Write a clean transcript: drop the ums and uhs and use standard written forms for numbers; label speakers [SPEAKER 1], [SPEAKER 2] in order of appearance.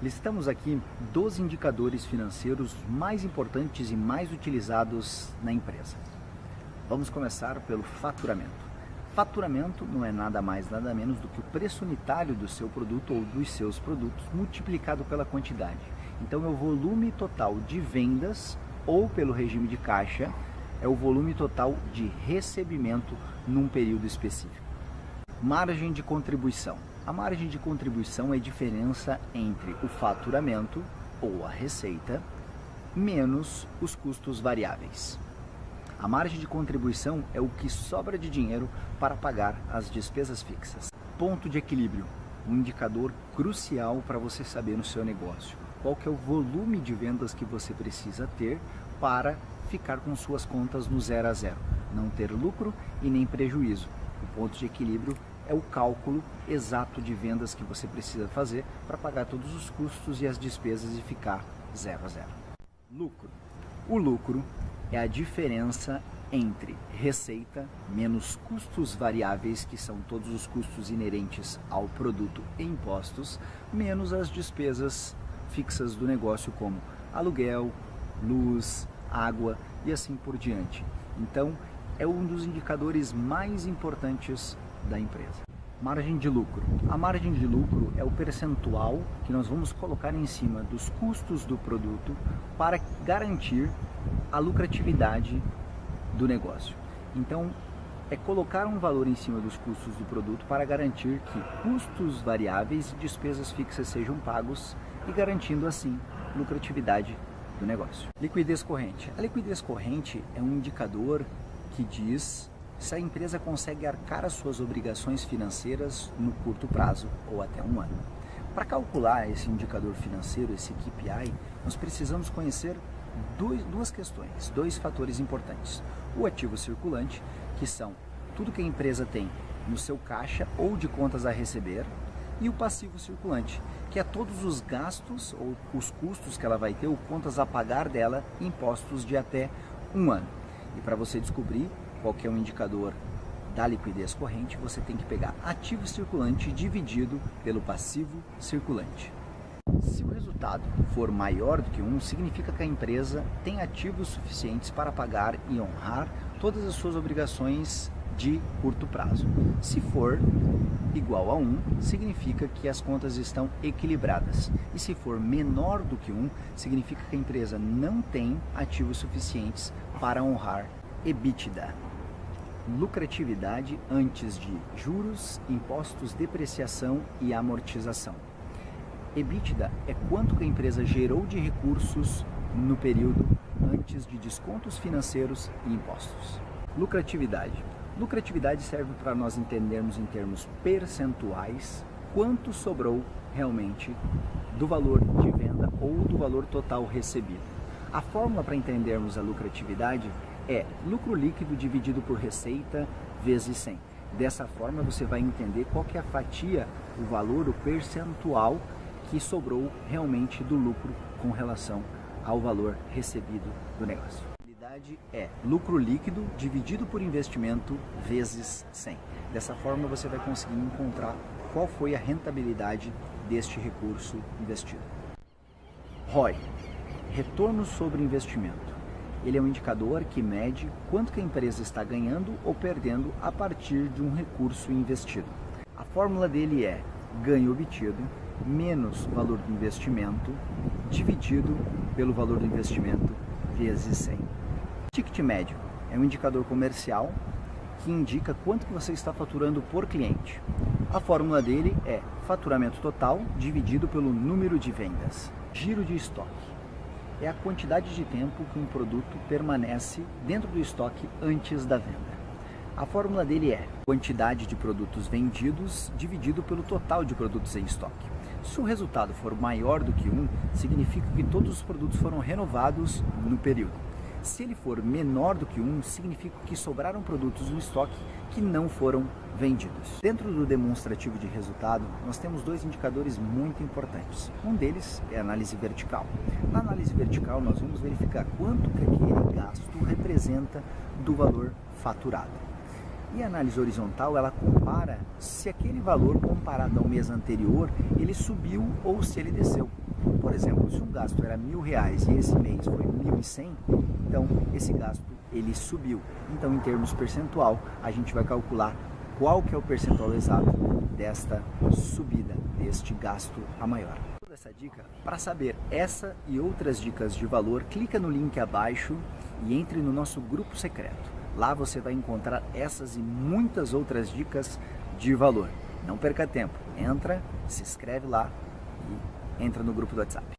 [SPEAKER 1] Listamos aqui 12 indicadores financeiros mais importantes e mais utilizados na empresa. Vamos começar pelo faturamento. Faturamento não é nada mais, nada menos do que o preço unitário do seu produto ou dos seus produtos multiplicado pela quantidade. Então é o volume total de vendas ou pelo regime de caixa, é o volume total de recebimento num período específico. Margem de contribuição. A margem de contribuição é a diferença entre o faturamento ou a receita menos os custos variáveis. A margem de contribuição é o que sobra de dinheiro para pagar as despesas fixas. Ponto de equilíbrio, um indicador crucial para você saber no seu negócio. Qual que é o volume de vendas que você precisa ter para ficar com suas contas no 0 a 0, não ter lucro e nem prejuízo. O ponto de equilíbrio é o cálculo exato de vendas que você precisa fazer para pagar todos os custos e as despesas e ficar 0 a 0. Lucro. O lucro é a diferença entre receita menos custos variáveis, que são todos os custos inerentes ao produto e impostos, menos as despesas fixas do negócio, como aluguel, luz, água e assim por diante. Então, é um dos indicadores mais importantes da empresa. Margem de lucro. A margem de lucro é o percentual que nós vamos colocar em cima dos custos do produto para garantir a lucratividade do negócio. Então, é colocar um valor em cima dos custos do produto para garantir que custos variáveis e despesas fixas sejam pagos e garantindo assim lucratividade do negócio. Liquidez corrente. A liquidez corrente é um indicador que diz se a empresa consegue arcar as suas obrigações financeiras no curto prazo ou até um ano. Para calcular esse indicador financeiro, esse KPI, nós precisamos conhecer duas questões, dois fatores importantes. O ativo circulante, que são tudo que a empresa tem no seu caixa ou de contas a receber, e o passivo circulante, que é todos os gastos ou os custos que ela vai ter ou contas a pagar dela, impostos de até um ano. E para você descobrir qual que é o indicador da liquidez corrente, você tem que pegar ativo circulante dividido pelo passivo circulante. Se o resultado for maior do que 1, significa que a empresa tem ativos suficientes para pagar e honrar todas as suas obrigações de curto prazo. Se for igual a 1, significa que as contas estão equilibradas. E se for menor do que 1, significa que a empresa não tem ativos suficientes para honrar EBITDA. Lucratividade antes de juros, impostos, depreciação e amortização. EBITDA é quanto que a empresa gerou de recursos no período antes de descontos financeiros e impostos. Lucratividade. Lucratividade serve para nós entendermos em termos percentuais quanto sobrou realmente do valor de venda ou do valor total recebido. A fórmula para entendermos a lucratividade é lucro líquido dividido por receita vezes 100. Dessa forma você vai entender qual que é a fatia, o valor, o percentual que sobrou realmente do lucro com relação ao valor recebido do negócio. É lucro líquido dividido por investimento vezes 100. Dessa forma você vai conseguir encontrar qual foi a rentabilidade deste recurso investido. ROI, retorno sobre investimento. Ele é um indicador que mede quanto que a empresa está ganhando ou perdendo a partir de um recurso investido. A fórmula dele é ganho obtido menos valor do investimento dividido pelo valor do investimento vezes 100. Ticket médio é um indicador comercial que indica quanto que você está faturando por cliente. A fórmula dele é faturamento total dividido pelo número de vendas. Giro de estoque é a quantidade de tempo que um produto permanece dentro do estoque antes da venda. A fórmula dele é quantidade de produtos vendidos dividido pelo total de produtos em estoque. Se o resultado for maior do que 1, significa que todos os produtos foram renovados no período. Se ele for menor do que 1, significa que sobraram produtos no estoque que não foram vendidos. Dentro do demonstrativo de resultado, nós temos dois indicadores muito importantes. Um deles é a análise vertical. Na análise vertical, nós vamos verificar quanto que aquele gasto representa do valor faturado. E a análise horizontal, ela compara se aquele valor comparado ao mês anterior, ele subiu ou se ele desceu. por exemplo, se um gasto era R$1.000 e esse mês foi 1.100, então esse gasto ele subiu. Então, em termos percentual, a gente vai calcular qual que é o percentual exato desta subida, deste gasto a maior. Toda essa dica, para saber essa e outras dicas de valor, clica no link abaixo e entre no nosso grupo secreto. Lá você vai encontrar essas e muitas outras dicas de valor. Não perca tempo, entra, se inscreve lá e entra no grupo do WhatsApp.